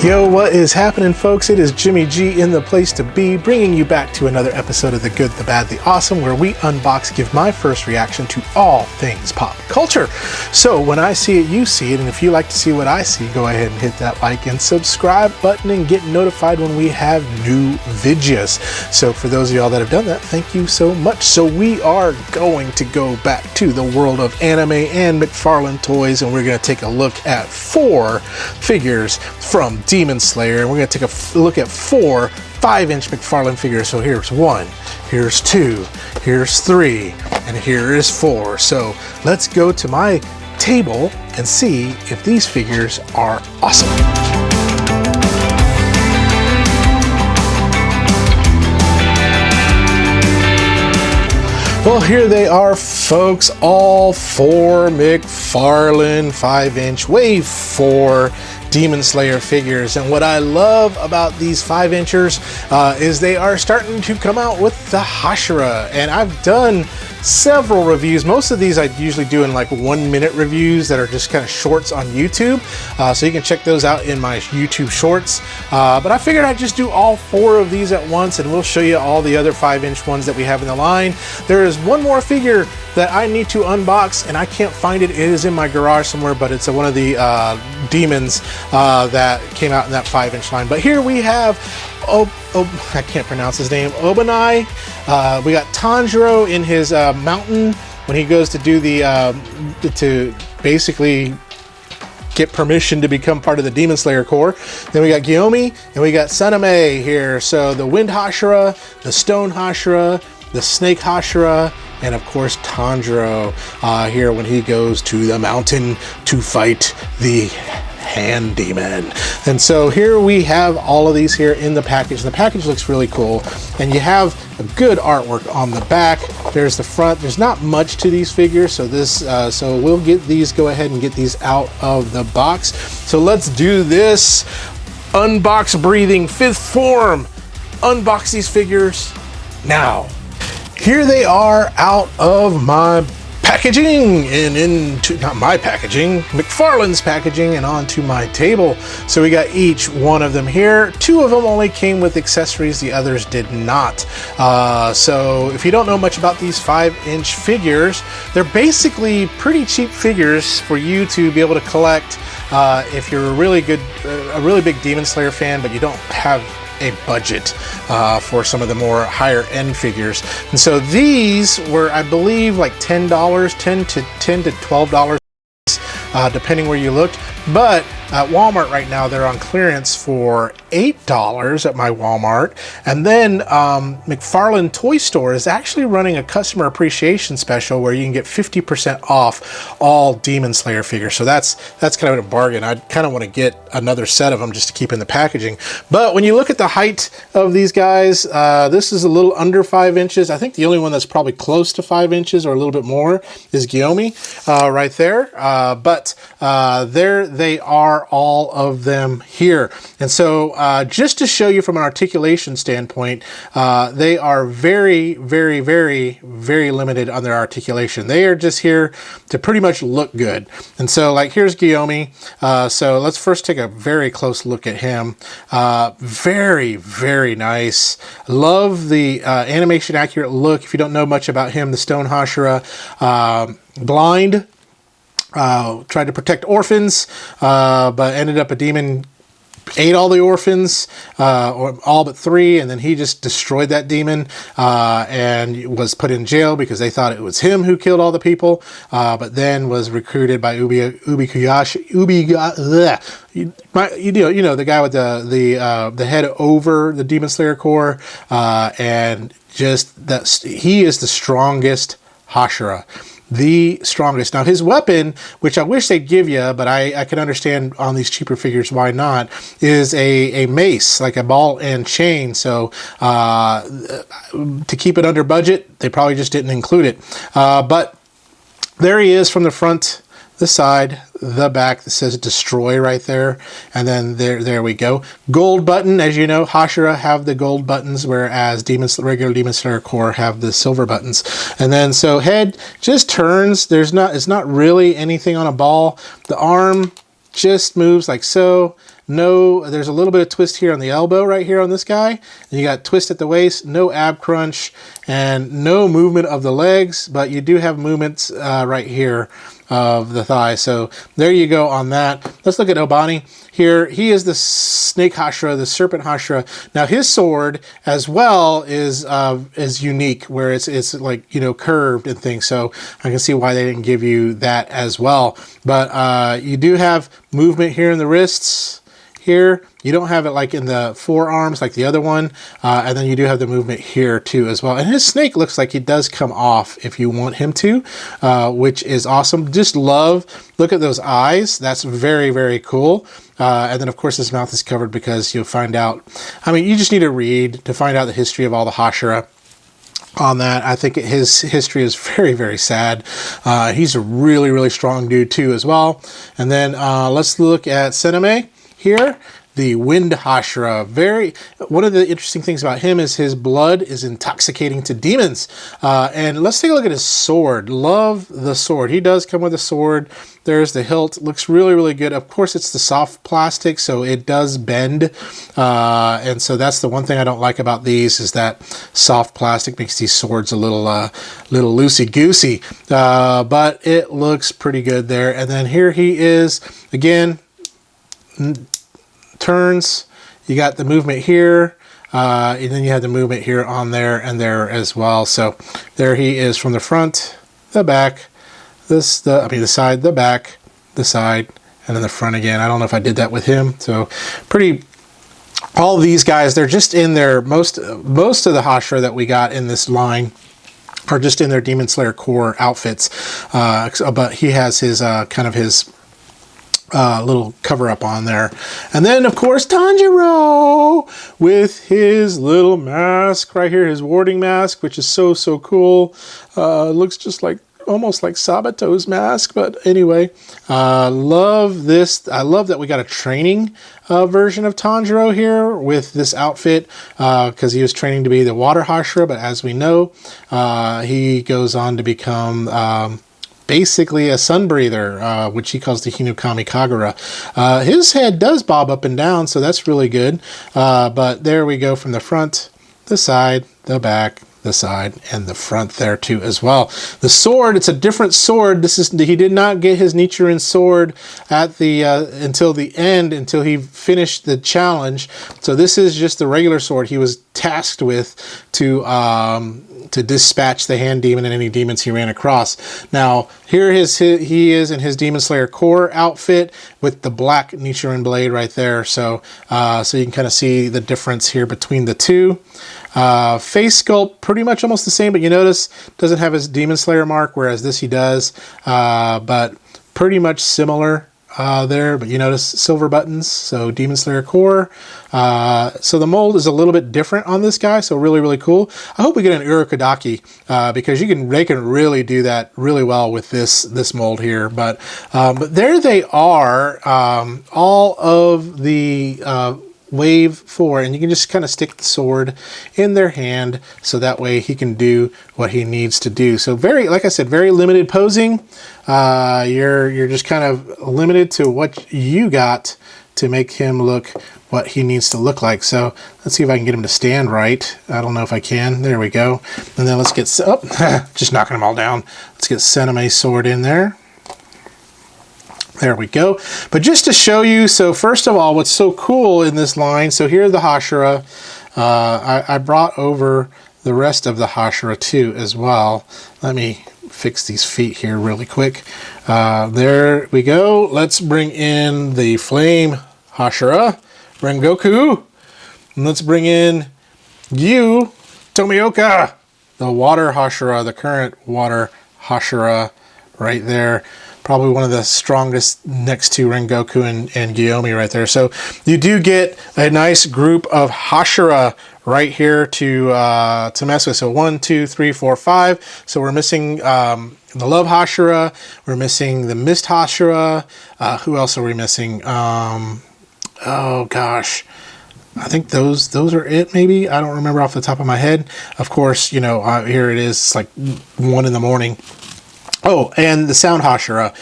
Yo, what is happening, folks? It is Jimmy G in the place to be, bringing you back to another episode of The Good, the Bad, the Awesome, where we unbox, give my first reaction to all things pop culture. So when I see it, you see it, and if you like to see what I see, go ahead and hit that like and subscribe button and get notified when we have new videos. So for those of y'all that have done that, thank you so much. So we are going to go back to the world of anime and McFarlane Toys, and we're going to take a look at 4 figures from Demon Slayer, and we're going to take a look at 4 5-inch McFarlane figures. So here's 1, here's 2, here's 3, and here is 4. So let's go to my table and see if these figures are awesome. Well, here they are, folks, all 4 McFarlane 5-inch Wave 4 Demon Slayer figures. And what I love about these 5-inchers is they are starting to come out with the Hashira. And I've done several reviews. Most of these I usually do in like 1-minute reviews that are just kind of shorts on YouTube. So you can check those out in my YouTube shorts. But I figured I'd just do all 4 of these at once, and we'll show you all the other 5-inch ones that we have in the line. There is one more figure that I need to unbox, and I can't find it. It is in my garage somewhere, but it's one of the demons that came out in that 5-inch line. But here we have I can't pronounce his name, Obanai. We got Tanjiro in his mountain when he goes to do the to basically get permission to become part of the Demon Slayer Corps. Then we got Gyomei and we got Sanemi here. So the Wind Hashira, the Stone Hashira, the Snake Hashira, and of course Tanjiro here when he goes to the mountain to fight the Hand Demon. And so here we have all of these here in the package. The package looks really cool, and you have a good artwork on the back. There's the front. There's not much to these figures, so so we'll go ahead and get these out of the box. So let's do this. Unbox breathing 5th form. Unbox these figures now. Here they are out of my packaging and into, not my packaging, McFarlane's packaging, and onto my table. So we got each one of them here. 2 of them only came with accessories, the others did not. So if you don't know much about these 5-inch figures, they're basically pretty cheap figures for you to be able to collect if you're a really big Demon Slayer fan, but you don't have a budget for some of the more higher end figures. And so these were, I believe, like $10 to $12, depending where you looked. But at Walmart right now, they're on clearance for $8 at my Walmart. And then McFarlane Toy Store is actually running a customer appreciation special where you can get 50% off all Demon Slayer figures. So that's kind of a bargain. I kind of want to get another set of them just to keep in the packaging. But when you look at the height of these guys, this is a little under 5 inches. I think the only one that's probably close to 5 inches or a little bit more is Gyomei right there. But there they are, all of them here. And so just to show you from an articulation standpoint, they are very, very, very, very limited on their articulation. They are just here to pretty much look good. And so like here's Gyomei. So let's first take a very close look at him. Very, very nice. Love the animation accurate look. If you don't know much about him, the Stone Hashira, blind, tried to protect orphans, but ended up a demon ate all the orphans, or all but 3, and then he just destroyed that demon and was put in jail because they thought it was him who killed all the people, but then was recruited by the guy with the head over the Demon Slayer Corps, and just that he is the strongest Hashira. The strongest. Now his weapon, which I wish they'd give you, but I can understand on these cheaper figures why not, is a mace, like a ball and chain. So to keep it under budget, they probably just didn't include it. But there he is from the front, the side, the back that says destroy right there, and then there we go. Gold button, as you know, Hashira have the gold buttons, whereas regular Demon Slayer Corps have the silver buttons. And then so head just turns. It's not really anything on a ball. The arm just moves like so, No, there's a little bit of twist here on the elbow right here on this guy. And you got twist at the waist, no ab crunch, and no movement of the legs, but you do have movements right here of the thigh. So there you go on that. Let's look at Obanai here. He is the snake Hashira, the serpent Hashira. Now his sword as well is unique, where it's like, you know, curved and things. So I can see why they didn't give you that as well. But you do have movement here in the wrists. Here, you don't have it like in the forearms like the other one, and then you do have the movement here too as well. And his snake looks like he does come off if you want him to, which is awesome. Just look at those eyes. That's very, very cool. And then of course his mouth is covered because you'll find out, I mean, you just need to read to find out the history of all the Hashira on that. I think his history is very, very sad. He's a really, really strong dude too as well. And then let's look at Sanemi here, the Wind Hashira. One of the interesting things about him is his blood is intoxicating to demons. And let's take a look at his sword. Love the sword. He does come with a sword. There's the hilt. Looks really, really good. Of course, it's the soft plastic, so it does bend. And so that's the one thing I don't like about these, is that soft plastic makes these swords a little loosey-goosey. But it looks pretty good there. And then here he is, again, turns. You got the movement here, and then you have the movement here on there and there as well. So there he is from the front, the back, the side, the back, the side, and then the front again. I don't know if I did that with him. So pretty. All these guys, they're just in their most of the Hashira that we got in this line are just in their Demon Slayer core outfits. But he has his kind of his little cover up on there. And then of course Tanjiro with his little mask right here, his warding mask, which is so cool. Looks just like almost like Sabato's mask, but anyway, love this. I love that we got a training version of Tanjiro here with this outfit, because he was training to be the water Hashira, but as we know, he goes on to become basically a sun breather, which he calls the Hinukami Kagura. His head does bob up and down, so that's really good. But there we go from the front, the side, the back, the side, and the front there too as well. The sword, it's a different sword. He did not get his Nichiren sword at the until the end, until he finished the challenge. So this is just the regular sword he was tasked with to dispatch the hand demon and any demons he ran across. Now here he is in his Demon Slayer core outfit with the black Nichiren blade right there. So so you can kind of see the difference here between the two. Face sculpt pretty much almost the same, but you notice doesn't have his Demon Slayer mark, whereas this he does. But pretty much similar there, but you notice silver buttons, so Demon Slayer core. So the mold is a little bit different on this guy, so really cool. I hope we get an Urokodaki, because they can really do that really well with this mold here. But there they are, all of the wave 4, and you can just kind of stick the sword in their hand so that way he can do what he needs to do. So like I said, very limited posing. You're just kind of limited to what you got to make him look what he needs to look like. So let's see if I can get him to stand right. I don't know if I can. There we go. And then let's get just knocking them all down. Let's get Sanemi's sword in there. There we go. But just to show you, so first of all, what's so cool in this line, so here's the Hashira. I brought over the rest of the Hashira too as well. Let me fix these feet here really quick. There we go. Let's bring in the Flame Hashira, Rengoku. And let's bring in you, Tomioka, the Water Hashira, the current Water Hashira right there. Probably one of the strongest next to Rengoku and Gyomei right there. So you do get a nice group of Hashira right here to mess with. So 1, 2, 3, 4, 5. So we're missing the Love Hashira. We're missing the Mist Hashira. Who else are we missing? Oh gosh. I think those are it, maybe. I don't remember off the top of my head. Of course, you know, here it is, it's like 1 in the morning. Oh, and the Sound Hashira,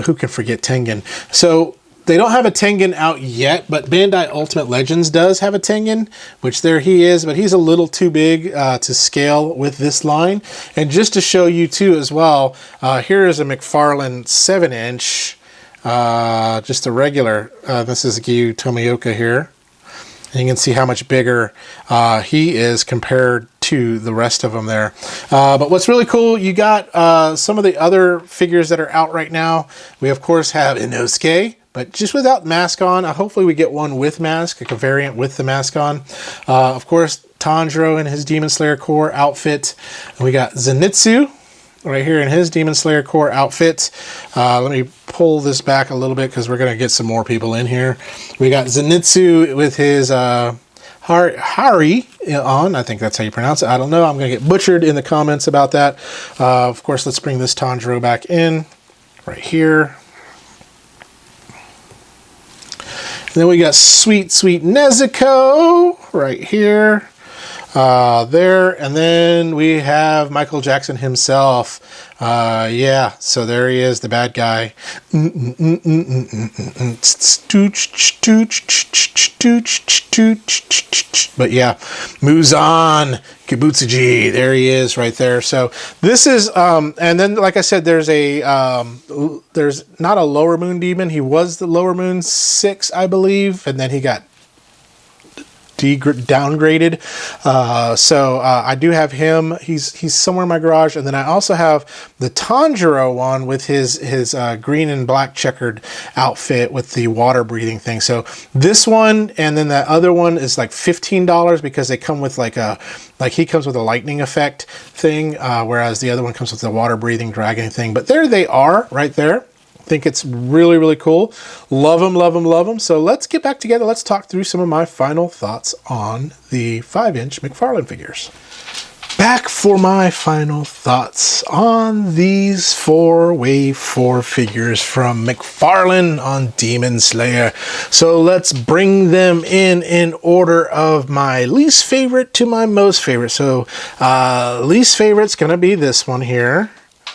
who can forget Tengen? So They don't have a Tengen out yet, but Bandai Ultimate Legends does have a Tengen, which there he is, but he's a little too big to scale with this line. And just to show you too as well, here is a McFarlane 7-inch, just a regular, this is Gyomei Himejima here. And you can see how much bigger he is compared to the rest of them there. But what's really cool, you got some of the other figures that are out right now. We, of course, have Inosuke, but just without mask on. Hopefully we get one with mask, like a variant with the mask on. Of course, Tanjiro in his Demon Slayer Core outfit. And we got Zenitsu right here in his Demon Slayer Core outfit. Let me pull this back a little bit because we're going to get some more people in here. We got Zenitsu with his Hari on. I think that's how you pronounce it. I don't know. I'm going to get butchered in the comments about that. Of course, let's bring this Tanjiro back in right here. And then we got sweet Nezuko right here. There, and then we have Michael Jackson himself. Yeah, so there he is, the bad guy. But yeah, Muzan Kibutsuji, there he is right there. So this is, and then like I said, there's not a Lower Moon demon. He was the Lower Moon 6, I believe, and then he got downgraded. So I do have him. He's somewhere in my garage, and then I also have the Tanjiro one with his green and black checkered outfit with the water breathing thing. So this one and then that other one is like $15 because they come with like he comes with a lightning effect thing, whereas the other one comes with the water breathing dragon thing. But there they are right there. Think it's really cool. Love them. So let's get back together. Let's talk through some of my final thoughts on the 5-inch McFarlane figures. Back for my final thoughts on these 4 Wave 4 figures from McFarlane on Demon Slayer. So let's bring them in order of my least favorite to my most favorite. So least favorite's gonna be this one here.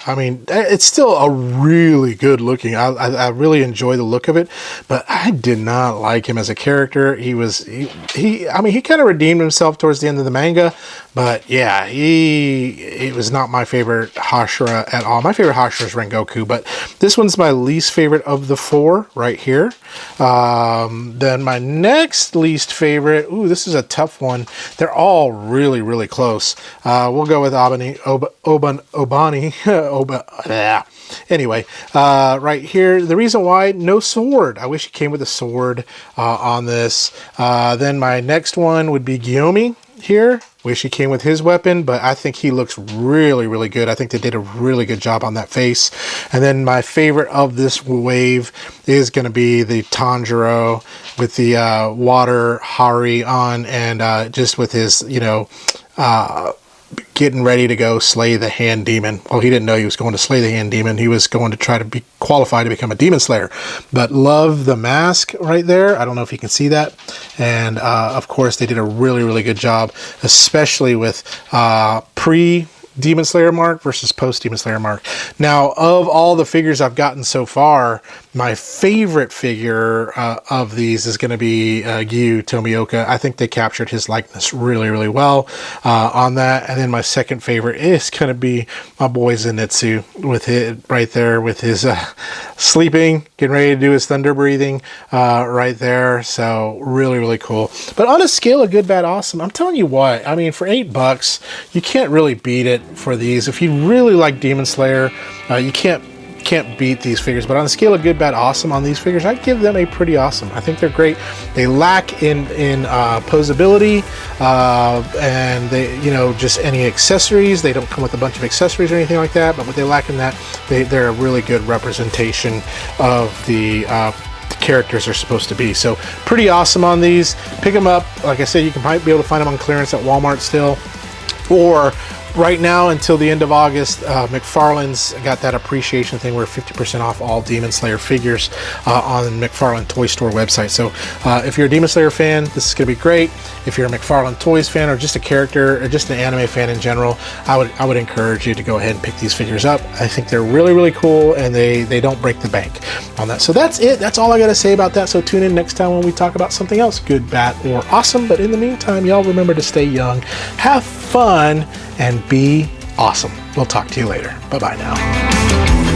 I mean, it's still a really good looking. I really enjoy the look of it, but I did not like him as a character. I mean, he kind of redeemed himself towards the end of the manga, but yeah, it was not my favorite Hashira at all. My favorite Hashira is Rengoku, but this one's my least favorite of the 4 right here. Then my next least favorite, ooh, this is a tough one. They're all really close. We'll go with Obanai. Anyway, right here, the reason why, no sword. I wish he came with a sword on this. Then my next one would be Gyomei here. Wish he came with his weapon, but I think he looks really good. I think they did a really good job on that face. And then my favorite of this wave is going to be the Tanjiro with the water Hari on, and just with his, getting ready to go slay the hand demon. Well, he didn't know he was going to slay the hand demon. He was going to try to be qualified to become a demon slayer. But love the mask right there. I don't know if you can see that. And of course, they did a really good job, especially with pre-Demon Slayer mark versus post-Demon Slayer mark. Now, of all the figures I've gotten so far, my favorite figure of these is going to be Gyomei Himejima. I think they captured his likeness really well on that. And then my second favorite is going to be my boy Zenitsu with it right there with his sleeping, getting ready to do his thunder breathing right there. So really cool. But on a scale of good, bad, awesome, I'm telling you what, I mean, for $8, you can't really beat it for these. If you really like Demon Slayer, you can't beat these figures. But on a scale of good, bad, awesome on these figures, I'd give them a pretty awesome. I think they're great. They lack in posability and they, just any accessories. They don't come with a bunch of accessories or anything like that, but what they lack in that, they're a really good representation of the characters are supposed to be. So pretty awesome on these. Pick them up. Like I said, you might be able to find them on clearance at Walmart still, or right now until the end of August, McFarlane's got that appreciation thing where 50% off all Demon Slayer figures on the McFarlane Toy Store website. So if you're a Demon Slayer fan, this is going to be great. If you're a McFarlane Toys fan or just a character or just an anime fan in general, I would encourage you to go ahead and pick these figures up. I think they're really, really cool, and they don't break the bank on that. So that's it. That's all I got to say about that. So tune in next time when we talk about something else, good, bad, or awesome. But in the meantime, y'all remember to stay young, have fun, and be awesome. We'll talk to you later. Bye-bye now.